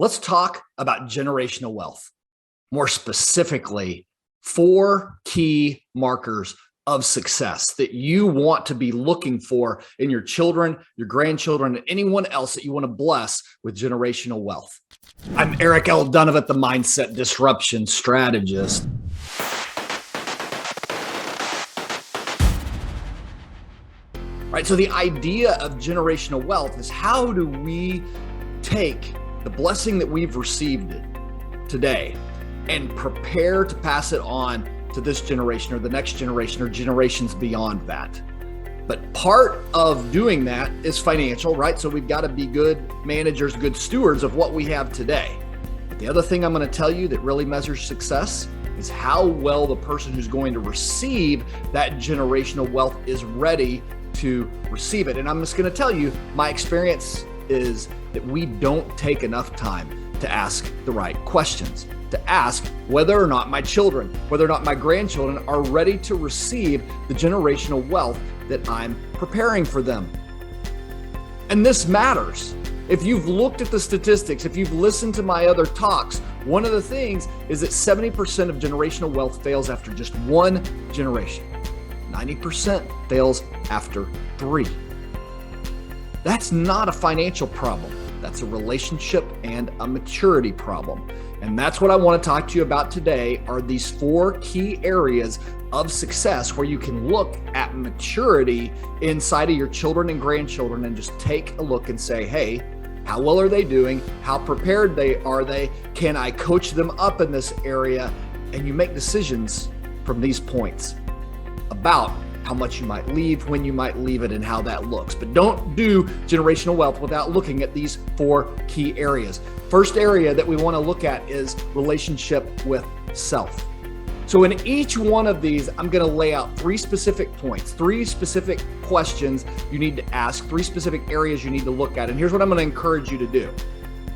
Let's talk about generational wealth. More specifically, 4 key markers of success that you want to be looking for in your children, your grandchildren, and anyone else that you want to bless with generational wealth. I'm Eric L. Donovan, the Mindset Disruption Strategist. Right, so the idea of generational wealth is how do we take the blessing that we've received today and prepare to pass it on to this generation or the next generation or generations beyond that. But part of doing that is financial, right? So we've got to be good managers, good stewards of what we have today. But the other thing I'm going to tell you that really measures success is how well the person who's going to receive that generational wealth is ready to receive it. And I'm just going to tell you, my experience is that we don't take enough time to ask the right questions, to ask whether or not my children, whether or not my grandchildren are ready to receive the generational wealth that I'm preparing for them. And this matters. If you've looked at the statistics, if you've listened to my other talks, one of the things is that 70% of generational wealth fails after just one generation. 90% fails after 3. That's not a financial problem. That's a relationship and a maturity problem. And that's what I want to talk to you about today are these 4 key areas of success where you can look at maturity inside of your children and grandchildren and just take a look and say, hey, how well are they doing? How prepared are they? Can I coach them up in this area? And you make decisions from these points about how much you might leave, when you might leave it, and how that looks. But don't do generational wealth without looking at these 4 key areas. First area that we want to look at is relationship with self. So in each one of these, I'm going to lay out 3 specific points, 3 specific questions you need to ask, 3 specific areas you need to look at. And here's what I'm going to encourage you to do.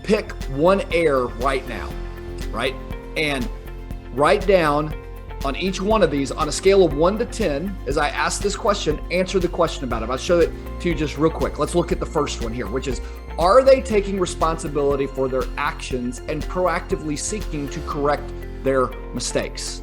Pick one area right now, right? And write down on each one of these, on a scale of 1 to 10, as I ask this question, answer the question about it. I'll show it to you just real quick. Let's look at the first one here, which is, are they taking responsibility for their actions and proactively seeking to correct their mistakes?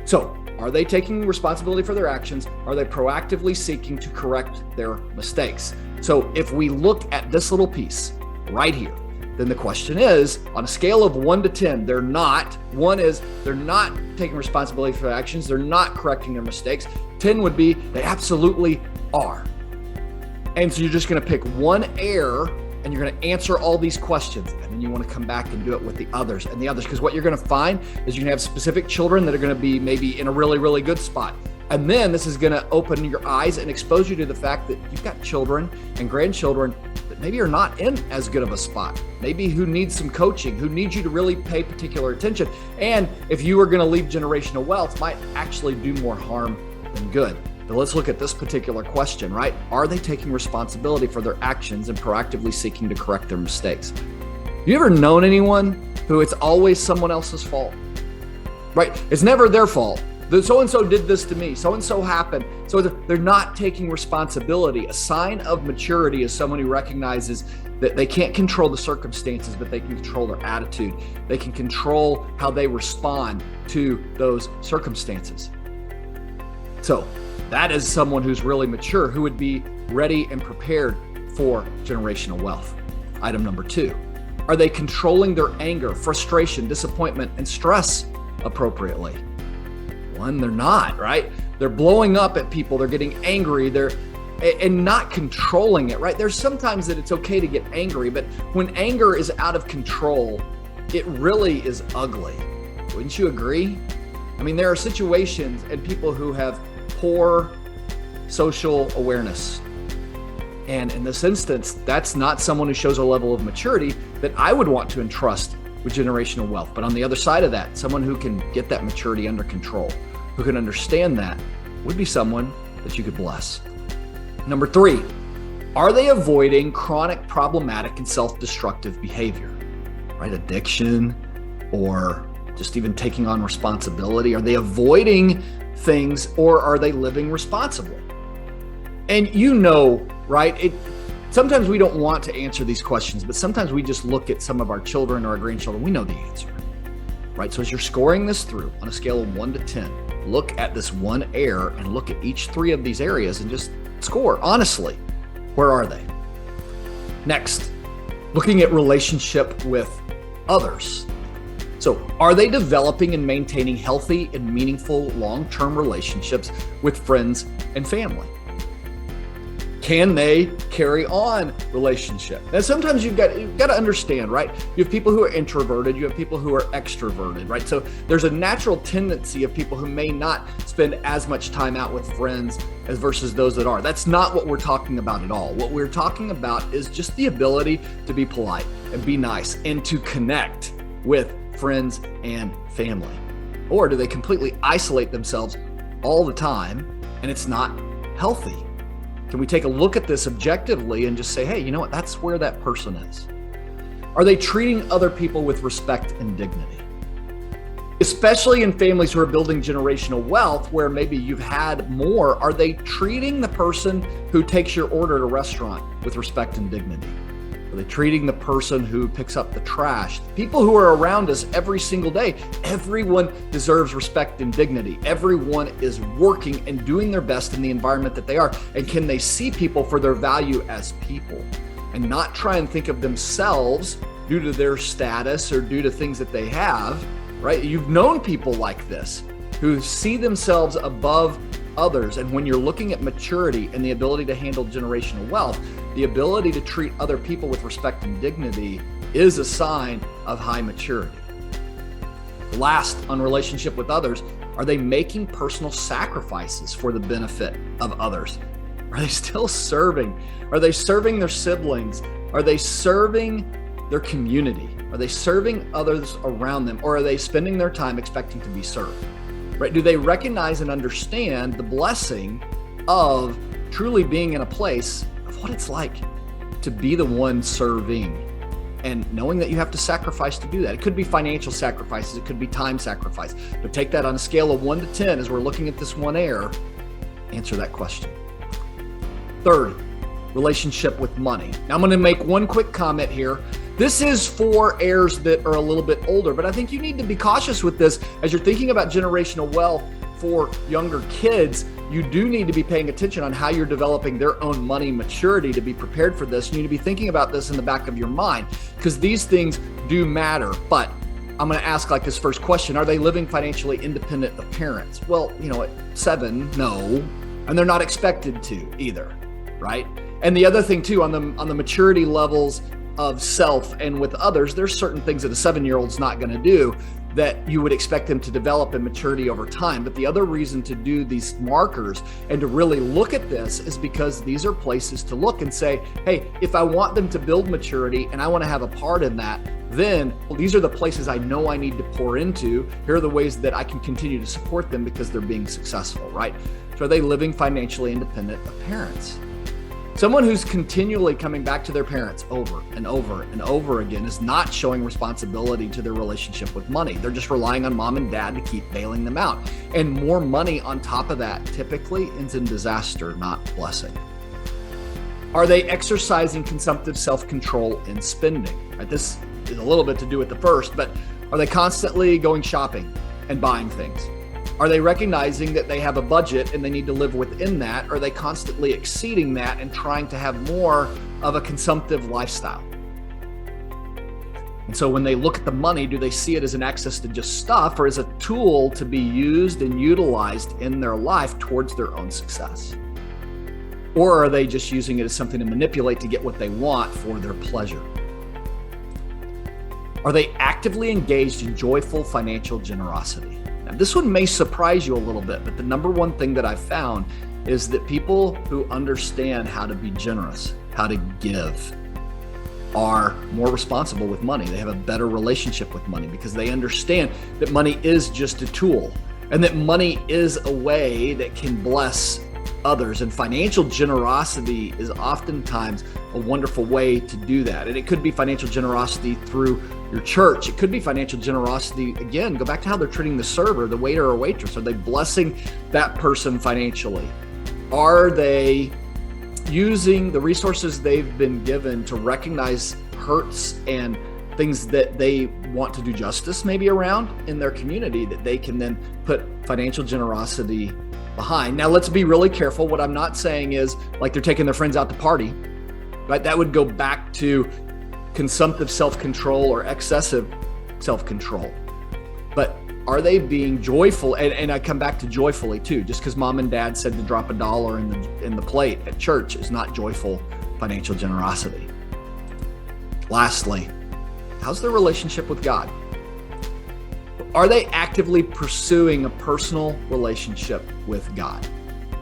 So, are they taking responsibility for their actions? Are they proactively seeking to correct their mistakes? So, if we look at this little piece right here, then the question is, on a scale of 1 to 10, they're not. 1 is they're not taking responsibility for their actions. They're not correcting their mistakes. 10 would be they absolutely are. And so you're just going to pick one error and you're going to answer all these questions. And then you want to come back and do it with the others and the others. Because what you're going to find is you're going to have specific children that are going to be maybe in a really, really good spot. And then this is going to open your eyes and expose you to the fact that you've got children and grandchildren that maybe are not in as good of a spot, maybe who need some coaching, who need you to really pay particular attention. And if you are going to leave generational wealth, might actually do more harm than good. But let's look at this particular question, right? Are they taking responsibility for their actions and proactively seeking to correct their mistakes? You ever known anyone who it's always someone else's fault, right? It's never their fault. So-and-so did this to me, so-and-so happened. So they're not taking responsibility. A sign of maturity is someone who recognizes that they can't control the circumstances, but they can control their attitude. They can control how they respond to those circumstances. So that is someone who's really mature, who would be ready and prepared for generational wealth. Item number 2, are they controlling their anger, frustration, disappointment, and stress appropriately? 1, they're not, right? They're blowing up at people. They're getting angry. And not controlling it, right? There's sometimes that it's okay to get angry, but when anger is out of control, it really is ugly. Wouldn't you agree? I mean, there are situations and people who have poor social awareness. And in this instance, that's not someone who shows a level of maturity that I would want to entrust with generational wealth. But on the other side of that, someone who can get that maturity under control, who can understand that, would be someone that you could bless. Number 3, are they avoiding chronic, problematic, and self-destructive behavior, right? Addiction or just even taking on responsibility. Are they avoiding things or are they living responsible? And you know, right? Sometimes we don't want to answer these questions, but sometimes we just look at some of our children or our grandchildren. We know the answer, right? So as you're scoring this through on a scale of 1 to 10, look at this one heir and look at each 3 of these areas and just score honestly. Where are they? Next, looking at relationship with others. So are they developing and maintaining healthy and meaningful long-term relationships with friends and family? Can they carry on relationship? Now, sometimes you've got to understand, right? You have people who are introverted, you have people who are extroverted, right? So there's a natural tendency of people who may not spend as much time out with friends as versus those that are. That's not what we're talking about at all. What we're talking about is just the ability to be polite and be nice and to connect with friends and family. Or do they completely isolate themselves all the time and it's not healthy? Can we take a look at this objectively and just say, hey, you know what? That's where that person is. Are they treating other people with respect and dignity? Especially in families who are building generational wealth, where maybe you've had more, are they treating the person who takes your order at a restaurant with respect and dignity? Are they treating the person who picks up the trash? People who are around us every single day, everyone deserves respect and dignity. Everyone is working and doing their best in the environment that they are. And can they see people for their value as people and not try and think of themselves due to their status or due to things that they have, right? You've known people like this who see themselves above others. And when you're looking at maturity and the ability to handle generational wealth, the ability to treat other people with respect and dignity is a sign of high maturity. Last, on relationship with others, are they making personal sacrifices for the benefit of others? Are they still serving? Are they serving their siblings? Are they serving their community? Are they serving others around them? Or are they spending their time expecting to be served? Right? Do they recognize and understand the blessing of truly being in a place of what it's like to be the one serving and knowing that you have to sacrifice to do that? It could be financial sacrifices. It could be time sacrifice. But take that on a scale of 1 to 10 as we're looking at this one heir. Answer that question. Third, relationship with money. Now I'm going to make one quick comment here. This is for heirs that are a little bit older, but I think you need to be cautious with this as you're thinking about generational wealth for younger kids. You do need to be paying attention on how you're developing their own money maturity to be prepared for this. You need to be thinking about this in the back of your mind because these things do matter. But I'm going to ask like this first question. Are they living financially independent of parents? Well, at 7, no. And they're not expected to either, right? And the other thing too, on the maturity levels of self and with others, there's certain things that a 7-year-old's not going to do that you would expect them to develop in maturity over time. But the other reason to do these markers and to really look at this is because these are places to look and say, hey, if I want them to build maturity and I want to have a part in that, then these are the places I know I need to pour into. Here are the ways that I can continue to support them because they're being successful, right? So are they living financially independent of parents? Someone who's continually coming back to their parents over and over and over again is not showing responsibility to their relationship with money. They're just relying on mom and dad to keep bailing them out. And more money on top of that typically ends in disaster, not blessing. Are they exercising consumptive self-control in spending? Right, this is a little bit to do with the first, but are they constantly going shopping and buying things? Are they recognizing that they have a budget and they need to live within that? Or are they constantly exceeding that and trying to have more of a consumptive lifestyle? And so when they look at the money, do they see it as an access to just stuff or as a tool to be used and utilized in their life towards their own success? Or are they just using it as something to manipulate to get what they want for their pleasure? Are they actively engaged in joyful financial generosity? Now, this one may surprise you a little bit, but the number one thing that I've found is that people who understand how to be generous, how to give, are more responsible with money. They have a better relationship with money because they understand that money is just a tool and that money is a way that can bless others. And financial generosity is oftentimes a wonderful way to do that. And it could be financial generosity through your church. It could be financial generosity. Again, go back to how they're treating the server, the waiter or waitress. Are they blessing that person financially? Are they using the resources they've been given to recognize hurts and things that they want to do justice maybe around in their community, that they can then put financial generosity behind. Now, let's be really careful. What I'm not saying is like they're taking their friends out to party, right? That would go back to consumptive self-control or excessive self-control. But are they being joyful? And I come back to joyfully too. Just because mom and dad said to drop $1 in the plate at church is not joyful financial generosity. Lastly, how's their relationship with God? Are they actively pursuing a personal relationship with God?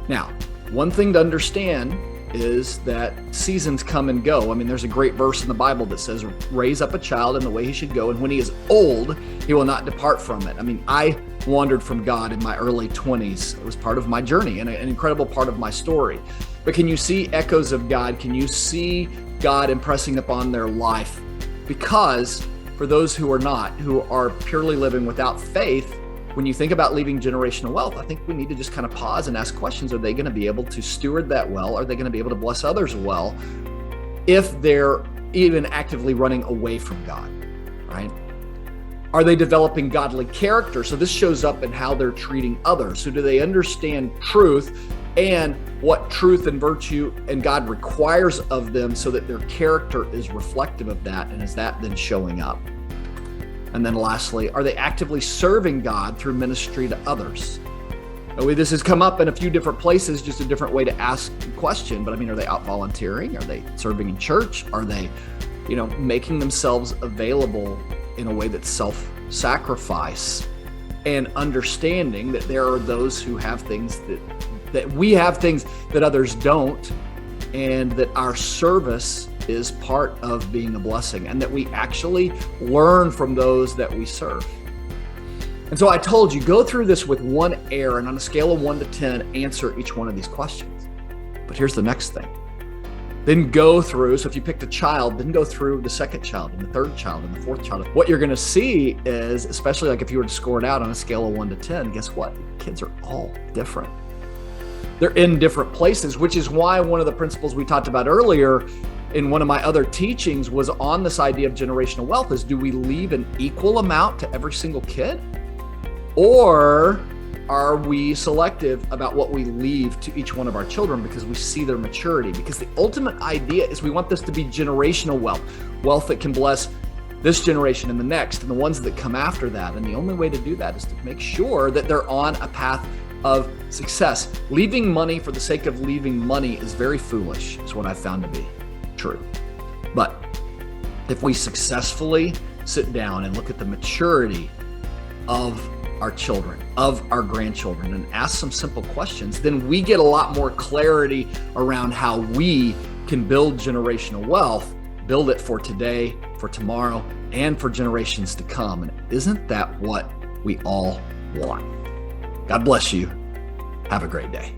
Now, one thing to understand is that seasons come and go. I mean, there's a great verse in the Bible that says, raise up a child in the way he should go, and when he is old, he will not depart from it. I mean, I wandered from God in my early 20s. It was part of my journey and an incredible part of my story. But can you see echoes of God? Can you see God impressing upon their life? Because for those who are not, who are purely living without faith, when you think about leaving generational wealth, I think we need to just kind of pause and ask questions. Are they going to be able to steward that well? Are they going to be able to bless others well if they're even actively running away from God, right? Are they developing godly character? So this shows up in how they're treating others. So do they understand truth and what truth and virtue and God requires of them so that their character is reflective of that? And is that then showing up? And then lastly, are they actively serving God through ministry to others? Now, this has come up in a few different places, just a different way to ask the question. But I mean, are they out volunteering? Are they serving in church? Are they, making themselves available in a way that's self-sacrifice and understanding that there are those who have things that we have things that others don't, and that our service is part of being a blessing, and that we actually learn from those that we serve. And so I told you, go through this with one heir, and on a scale of 1 to 10, answer each one of these questions. But here's the next thing. Then go through, so if you picked a child, then go through the second child and the third child and the fourth child. What you're going to see is, especially like if you were to score it out on a scale of 1 to 10, guess what? Kids are all different. They're in different places, which is why one of the principles we talked about earlier in one of my other teachings was on this idea of generational wealth is, do we leave an equal amount to every single kid? Or are we selective about what we leave to each one of our children because we see their maturity? Because the ultimate idea is we want this to be generational wealth that can bless this generation and the next and the ones that come after that. And the only way to do that is to make sure that they're on a path of success. Leaving money for the sake of leaving money is very foolish, is what I've found to be true. But if we successfully sit down and look at the maturity of our children, of our grandchildren, and ask some simple questions, then we get a lot more clarity around how we can build generational wealth, build it for today, for tomorrow, and for generations to come. And isn't that what we all want? God bless you. Have a great day.